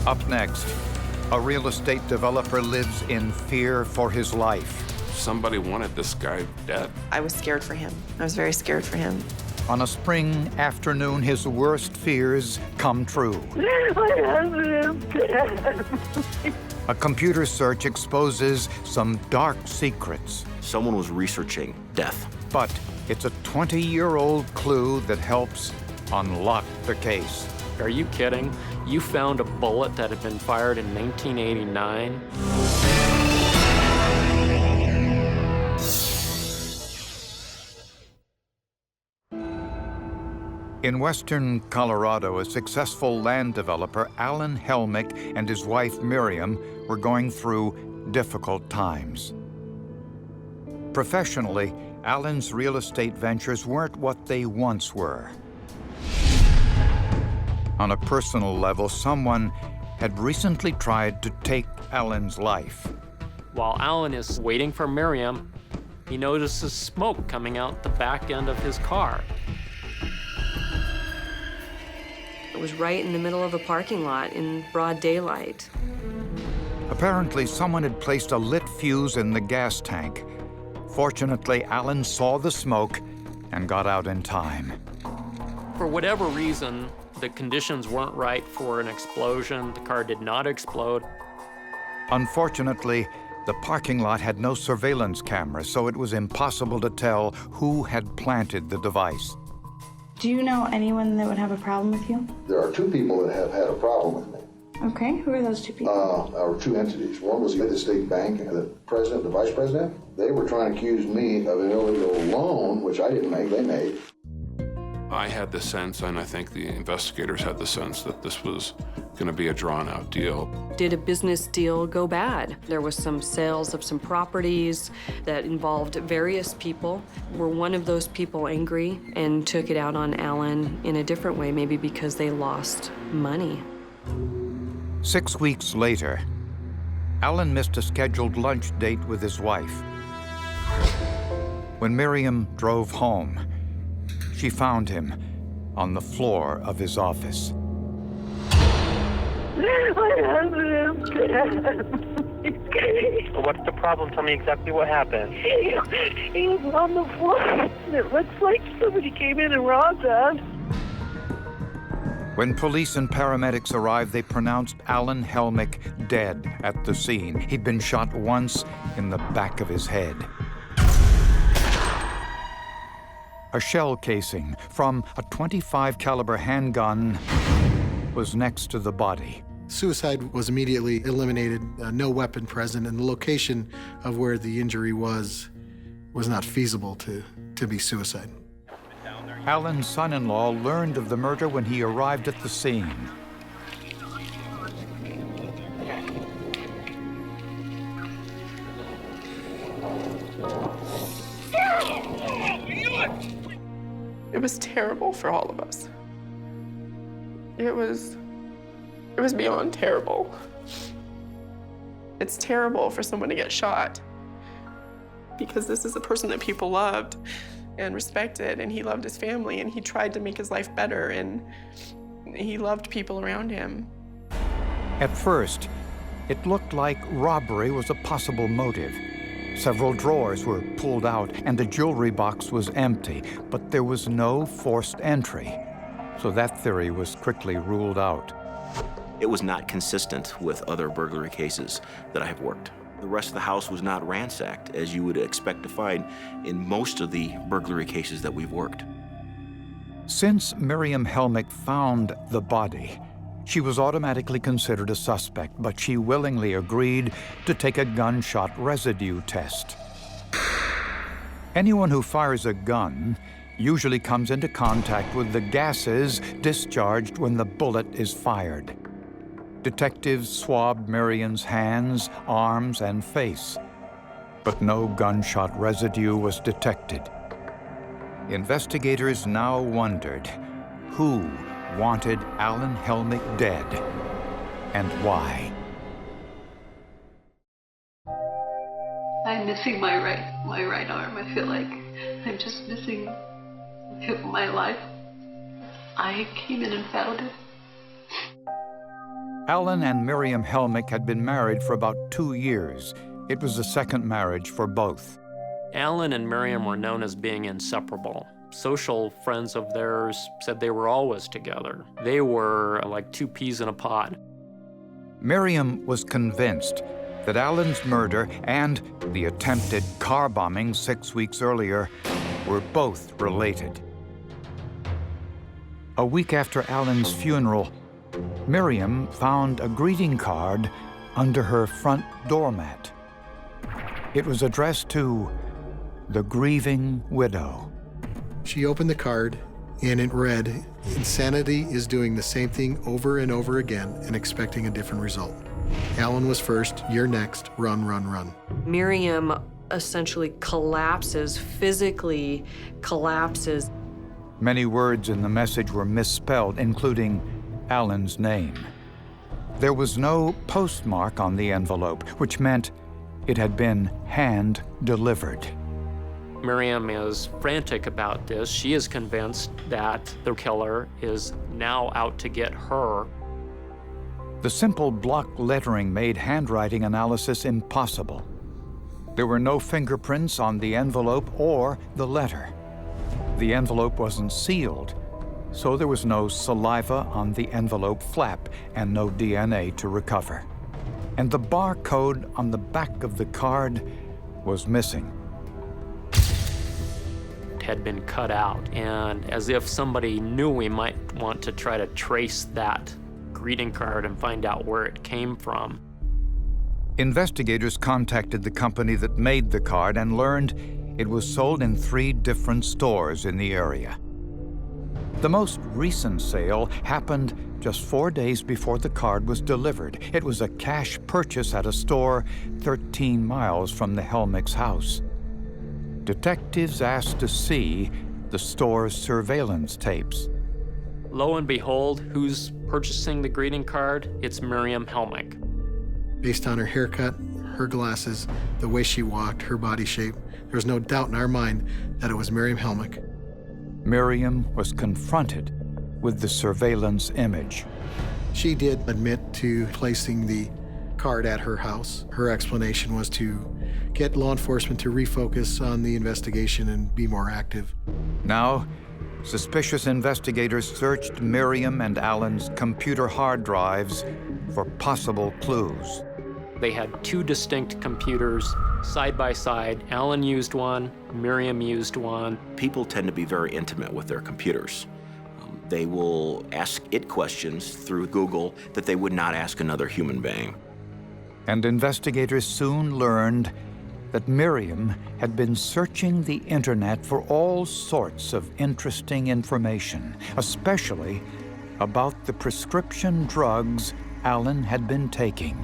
Up next, a real estate developer lives in fear for his life. Somebody wanted this guy dead. I was scared for him. I was very scared for him. On a spring afternoon, his worst fears come true. My husband is dead. A computer search exposes some dark secrets. Someone was researching death. But it's a 20-year-old clue that helps unlock the case. Are you kidding? You found a bullet that had been fired in 1989? In western Colorado, a successful land developer, Alan Helmick, and his wife, Miriam, were going through difficult times. Professionally, Alan's real estate ventures weren't what they once were. On a personal level, someone had recently tried to take Alan's life. While Alan is waiting for Miriam, he notices smoke coming out the back end of his car. It was right in the middle of a parking lot in broad daylight. Apparently, someone had placed a lit fuse in the gas tank. Fortunately, Alan saw the smoke and got out in time. For whatever reason, the conditions weren't right for an explosion. The car did not explode. Unfortunately, the parking lot had no surveillance cameras, so it was impossible to tell who had planted the device. Do you know anyone that would have a problem with you? There are two people that have had a problem with me. Okay, who are those two people? Or two entities. One was the state bank, and the president, the vice president. They were trying to accuse me of an illegal loan, which I didn't make, they made. I had the sense, and I think the investigators had the sense, that this was going to be a drawn-out deal. Did a business deal go bad? There was some sales of some properties that involved various people. Were one of those people angry and took it out on Alan in a different way, maybe because they lost money? 6 weeks later, Alan missed a scheduled lunch date with his wife. When Miriam drove home, she found him on the floor of his office. My husband is dead. What's the problem? Tell me exactly what happened. He was on the floor. It looks like somebody came in and robbed us. When police and paramedics arrived, they pronounced Alan Helmick dead at the scene. He'd been shot once in the back of his head. A shell casing from a .25 caliber handgun was next to the body. Suicide was immediately eliminated, no weapon present, and the location of where the injury was not feasible to be suicide. Alan's son-in-law learned of the murder when he arrived at the scene. It was terrible for all of us. It was beyond terrible. It's terrible for someone to get shot because this is a person that people loved and respected, and he loved his family, and he tried to make his life better, and he loved people around him. At first, it looked like robbery was a possible motive. Several drawers were pulled out and the jewelry box was empty, but there was no forced entry. So that theory was quickly ruled out. It was not consistent with other burglary cases that I have worked. The rest of the house was not ransacked, as you would expect to find in most of the burglary cases that we've worked. Since Miriam Helmick found the body, she was automatically considered a suspect, but she willingly agreed to take a gunshot residue test. Anyone who fires a gun usually comes into contact with the gases discharged when the bullet is fired. Detectives swabbed Miriam's hands, arms, and face, but no gunshot residue was detected. Investigators now wondered who wanted Alan Helmick dead and why. I'm missing my right arm. I feel like I'm just missing a bit of my life. I came in and found it. Alan and Miriam Helmick had been married for about 2 years. It was the second marriage for both. Alan and Miriam were known as being inseparable. Social friends of theirs said they were always together. They were like two peas in a pod. Miriam was convinced that Alan's murder and the attempted car bombing 6 weeks earlier were both related. A week after Alan's funeral, Miriam found a greeting card under her front doormat. It was addressed to the grieving widow. She opened the card, and it read, "Insanity is doing the same thing over and over again and expecting a different result. Alan was first, you're next, run, run, run." Miriam essentially collapses, physically collapses. Many words in the message were misspelled, including Alan's name. There was no postmark on the envelope, which meant it had been hand-delivered. Miriam is frantic about this. She is convinced that the killer is now out to get her. The simple block lettering made handwriting analysis impossible. There were no fingerprints on the envelope or the letter. The envelope wasn't sealed, so there was no saliva on the envelope flap and no DNA to recover. And the barcode on the back of the card was missing. It had been cut out, and as if somebody knew we might want to try to trace that greeting card and find out where it came from. Investigators contacted the company that made the card and learned it was sold in 3 different stores in the area. The most recent sale happened just 4 days before the card was delivered. It was a cash purchase at a store 13 miles from the Helmick's house. Detectives asked to see the store's surveillance tapes. Lo and behold, who's purchasing the greeting card? It's Miriam Helmick. Based on her haircut, her glasses, the way she walked, her body shape, there was no doubt in our mind that it was Miriam Helmick. Miriam was confronted with the surveillance image. She did admit to placing the card at her house. Her explanation was to get law enforcement to refocus on the investigation and be more active. Now, suspicious investigators searched Miriam and Alan's computer hard drives for possible clues. They had 2 distinct computers side by side. Alan used one, Miriam used one. People tend to be very intimate with their computers. They will ask it questions through Google that they would not ask another human being. And investigators soon learned that Miriam had been searching the internet for all sorts of interesting information, especially about the prescription drugs Alan had been taking.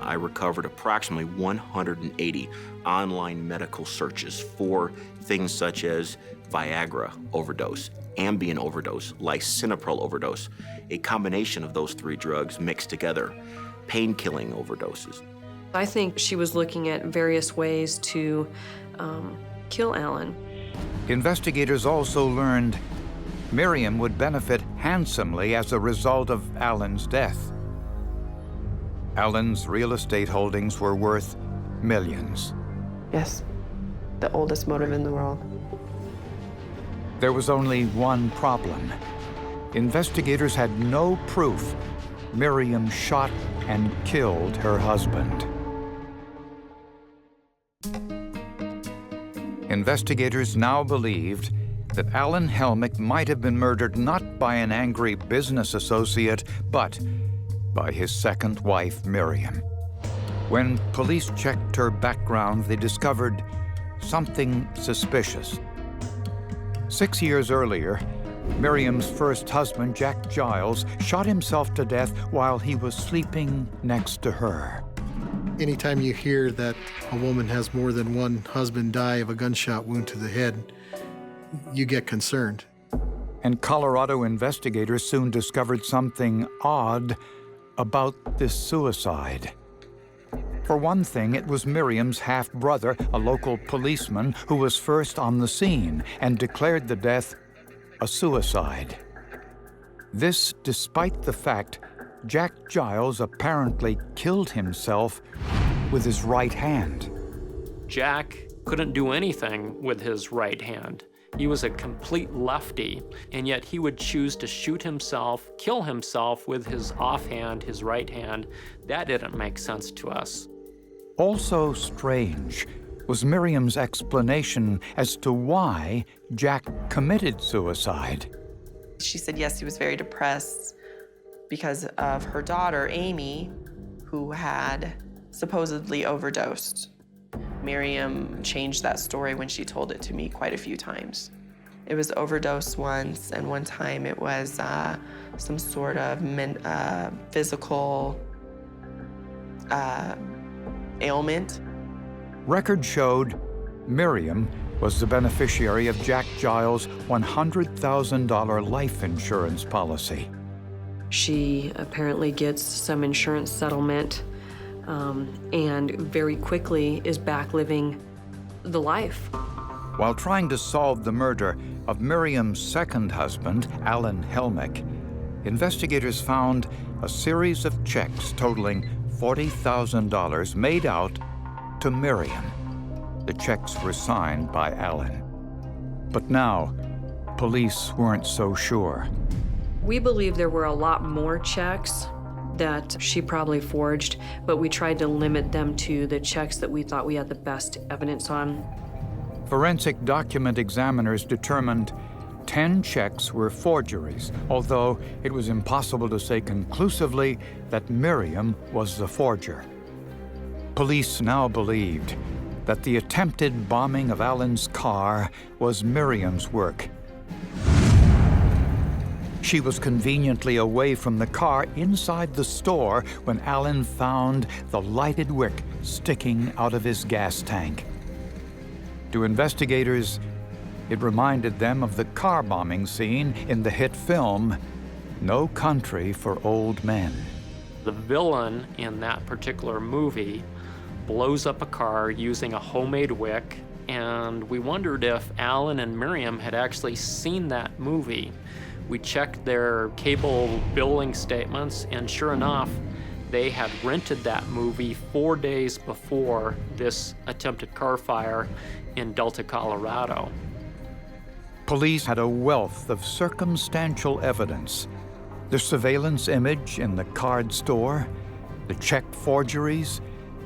I recovered approximately 180 online medical searches for things such as Viagra overdose, Ambien overdose, lisinopril overdose, a combination of those 3 drugs mixed together, pain-killing overdoses. I think she was looking at various ways to kill Alan. Investigators also learned Miriam would benefit handsomely as a result of Alan's death. Alan's real estate holdings were worth millions. Yes, the oldest motive in the world. There was only one problem. Investigators had no proof Miriam shot and killed her husband. Investigators now believed that Alan Helmick might have been murdered not by an angry business associate, but by his second wife, Miriam. When police checked her background, they discovered something suspicious. 6 years earlier, Miriam's first husband, Jack Giles, shot himself to death while he was sleeping next to her. Anytime you hear that a woman has more than one husband die of a gunshot wound to the head, you get concerned. And Colorado investigators soon discovered something odd about this suicide. For one thing, it was Miriam's half-brother, a local policeman, who was first on the scene and declared the death a suicide. This despite the fact Jack Giles apparently killed himself with his right hand. Jack couldn't do anything with his right hand. He was a complete lefty, and yet he would choose to shoot himself, kill himself with his offhand, his right hand. That didn't make sense to us. Also strange was Miriam's explanation as to why Jack committed suicide. She said, yes, he was very depressed because of her daughter, Amy, who had supposedly overdosed. Miriam changed that story when she told it to me quite a few times. It was overdose once, and one time it was some sort of physical ailment. Records showed Miriam was the beneficiary of Jack Giles' $100,000 life insurance policy. She apparently gets some insurance settlement and very quickly is back living the life. While trying to solve the murder of Miriam's second husband, Alan Helmick, investigators found a series of checks totaling $40,000 made out to Miriam. The checks were signed by Alan. But now, police weren't so sure. We believe there were a lot more checks that she probably forged, but we tried to limit them to the checks that we thought we had the best evidence on. Forensic document examiners determined 10 checks were forgeries, although it was impossible to say conclusively that Miriam was the forger. Police now believed that the attempted bombing of Alan's car was Miriam's work. She was conveniently away from the car inside the store when Alan found the lighted wick sticking out of his gas tank. To investigators, it reminded them of the car bombing scene in the hit film, No Country for Old Men. The villain in that particular movie blows up a car using a homemade wick, and we wondered if Alan and Miriam had actually seen that movie. We checked their cable billing statements, and sure enough, they had rented that movie 4 days before this attempted car fire in Delta, Colorado. Police had a wealth of circumstantial evidence. The surveillance image in the card store, the check forgeries,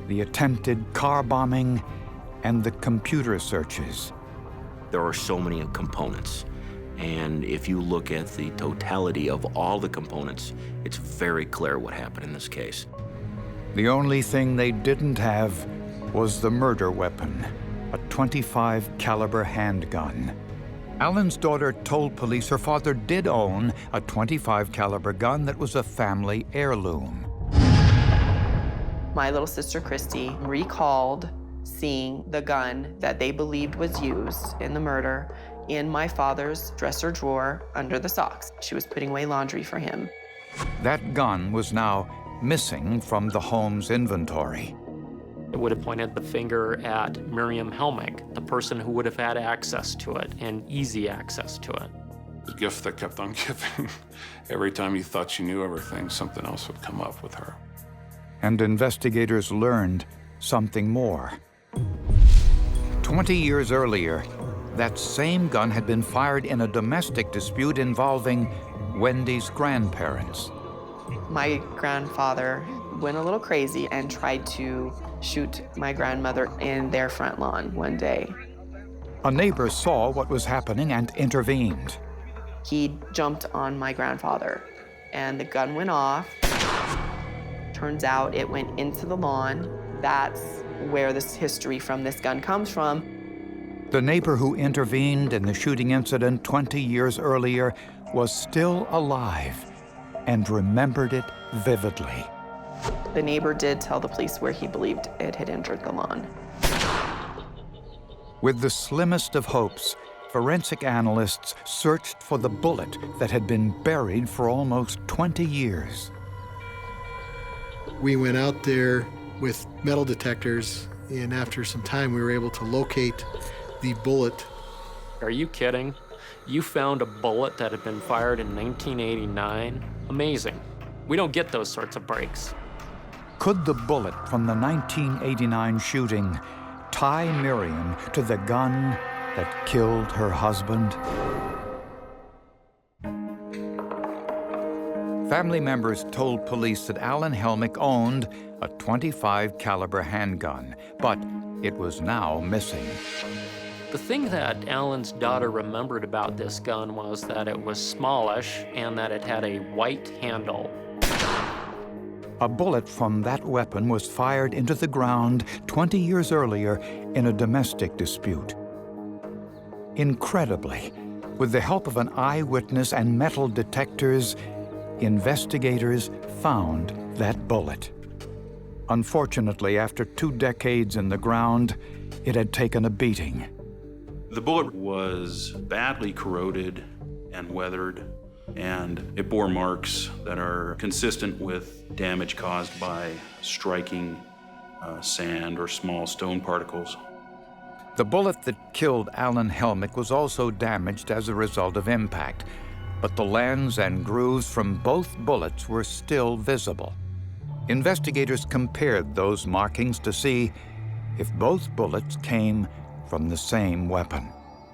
the attempted car bombing, and the computer searches. There are so many components. And if you look at the totality of all the components, it's very clear what happened in this case. The only thing they didn't have was the murder weapon, a .25 caliber handgun. Alan's daughter told police her father did own a .25 caliber gun that was a family heirloom. My little sister, Christy, recalled seeing the gun that they believed was used in the murder in my father's dresser drawer under the socks. She was putting away laundry for him. That gun was now missing from the home's inventory. It would have pointed the finger at Miriam Helmick, the person who would have had access to it and easy access to it. The gift that kept on giving. Every time you thought you knew everything, something else would come up with her. And investigators learned something more. 20 years earlier, that same gun had been fired in a domestic dispute involving Wendy's grandparents. My grandfather went a little crazy and tried to shoot my grandmother in their front lawn one day. A neighbor saw what was happening and intervened. He jumped on my grandfather, and the gun went off. Turns out it went into the lawn. That's where this history from this gun comes from. The neighbor who intervened in the shooting incident 20 years earlier was still alive and remembered it vividly. The neighbor did tell the police where he believed it had entered the lawn. With the slimmest of hopes, forensic analysts searched for the bullet that had been buried for almost 20 years. We went out there with metal detectors, and after some time we were able to locate the bullet. Are you kidding? You found a bullet that had been fired in 1989. Amazing. We don't get those sorts of breaks. Could the bullet from the 1989 shooting tie Miriam to the gun that killed her husband? Family members told police that Alan Helmick owned a .25 caliber handgun, but it was now missing. The thing that Alan's daughter remembered about this gun was that it was smallish and that it had a white handle. A bullet from that weapon was fired into the ground 20 years earlier in a domestic dispute. Incredibly, with the help of an eyewitness and metal detectors, investigators found that bullet. Unfortunately, after 2 decades in the ground, it had taken a beating. The bullet was badly corroded and weathered, and it bore marks that are consistent with damage caused by striking sand or small stone particles. The bullet that killed Alan Helmick was also damaged as a result of impact, but the lens and grooves from both bullets were still visible. Investigators compared those markings to see if both bullets came from the same weapon.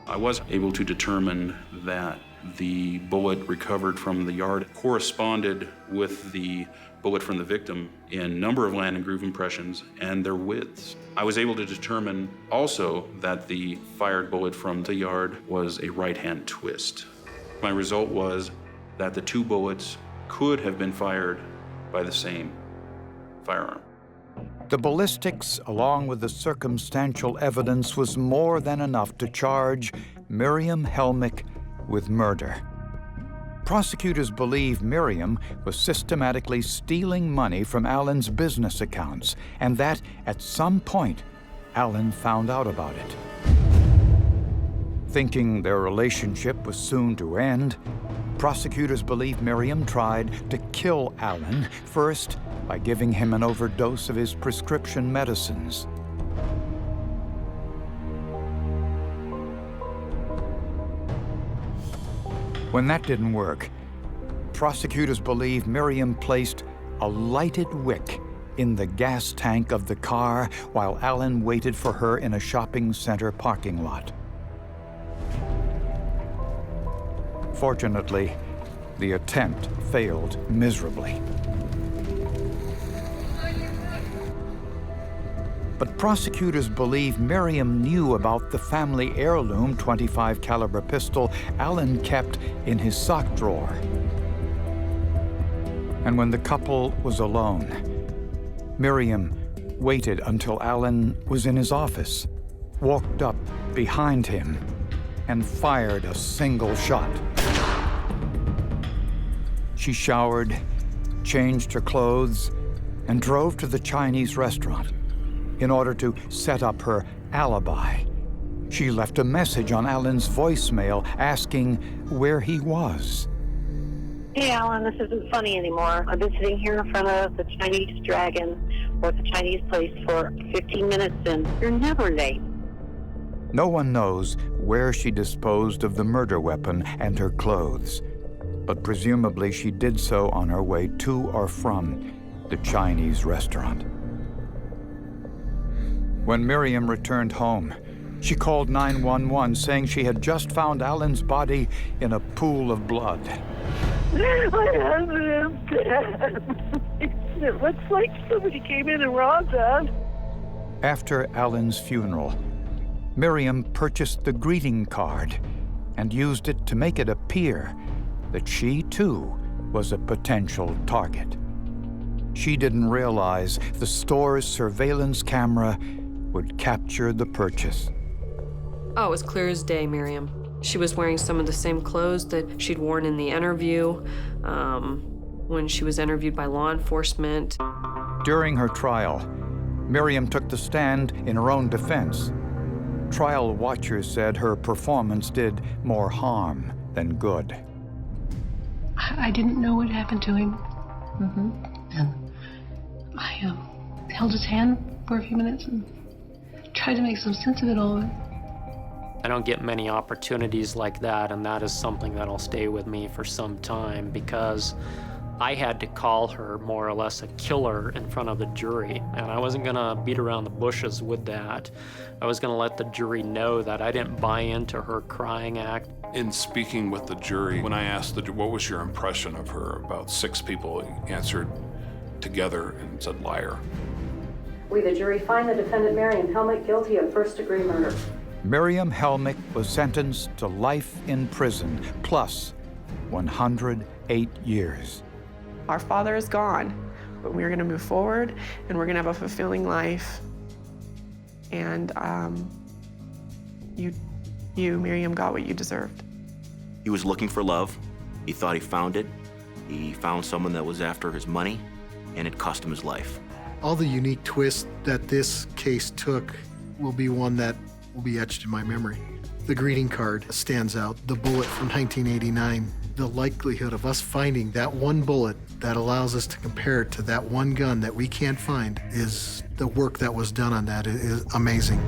I was able to determine that the bullet recovered from the yard corresponded with the bullet from the victim in number of land and groove impressions and their widths. I was able to determine also that the fired bullet from the yard was a right-hand twist. My result was that the 2 bullets could have been fired by the same firearm. The ballistics, along with the circumstantial evidence, was more than enough to charge Miriam Helmick with murder. Prosecutors believe Miriam was systematically stealing money from Alan's business accounts, and that at some point, Alan found out about it. Thinking their relationship was soon to end, prosecutors believe Miriam tried to kill Alan, first by giving him an overdose of his prescription medicines. When that didn't work, prosecutors believe Miriam placed a lighted wick in the gas tank of the car while Alan waited for her in a shopping center parking lot. Fortunately, the attempt failed miserably. But prosecutors believe Miriam knew about the family heirloom .25 caliber pistol Alan kept in his sock drawer. And when the couple was alone, Miriam waited until Alan was in his office, walked up behind him, and fired a single shot. She showered, changed her clothes, and drove to the Chinese restaurant. In order to set up her alibi, she left a message on Alan's voicemail asking where he was. Hey, Alan, this isn't funny anymore. I've been sitting here in front of the Chinese Dragon or at the Chinese place for 15 minutes, and you're never late. No one knows where she disposed of the murder weapon and her clothes, but presumably she did so on her way to or from the Chinese restaurant. When Miriam returned home, she called 911 saying she had just found Alan's body in a pool of blood. My husband is dead. It looks like somebody came in and robbed us. After Alan's funeral, Miriam purchased the greeting card and used it to make it appear that she, too, was a potential target. She didn't realize the store's surveillance camera would capture the purchase. Oh, it was clear as day, Miriam. She was wearing some of the same clothes that she'd worn in the interview, when she was interviewed by law enforcement. During her trial, Miriam took the stand in her own defense. Trial watchers said her performance did more harm than good. I didn't know what happened to him. And I held his hand for a few minutes and tried to make some sense of it all. I don't get many opportunities like that, and that is something that'll stay with me for some time, because I had to call her more or less a killer in front of the jury, and I wasn't gonna beat around the bushes with that. I was gonna let the jury know that I didn't buy into her crying act. In speaking with the jury, when I asked what was your impression of her, about 6 people answered together and said liar. We, the jury, find the defendant Miriam Helmick guilty of first-degree murder. Miriam Helmick was sentenced to life in prison, plus 108 years. Our father is gone, but we're gonna move forward and we're gonna have a fulfilling life. And you, Miriam, got what you deserved. He was looking for love. He thought he found it. He found someone that was after his money, and it cost him his life. All the unique twists that this case took will be one that will be etched in my memory. The greeting card stands out, the bullet from 1989. The likelihood of us finding that one bullet that allows us to compare it to that one gun that we can't find, is the work that was done on that is amazing.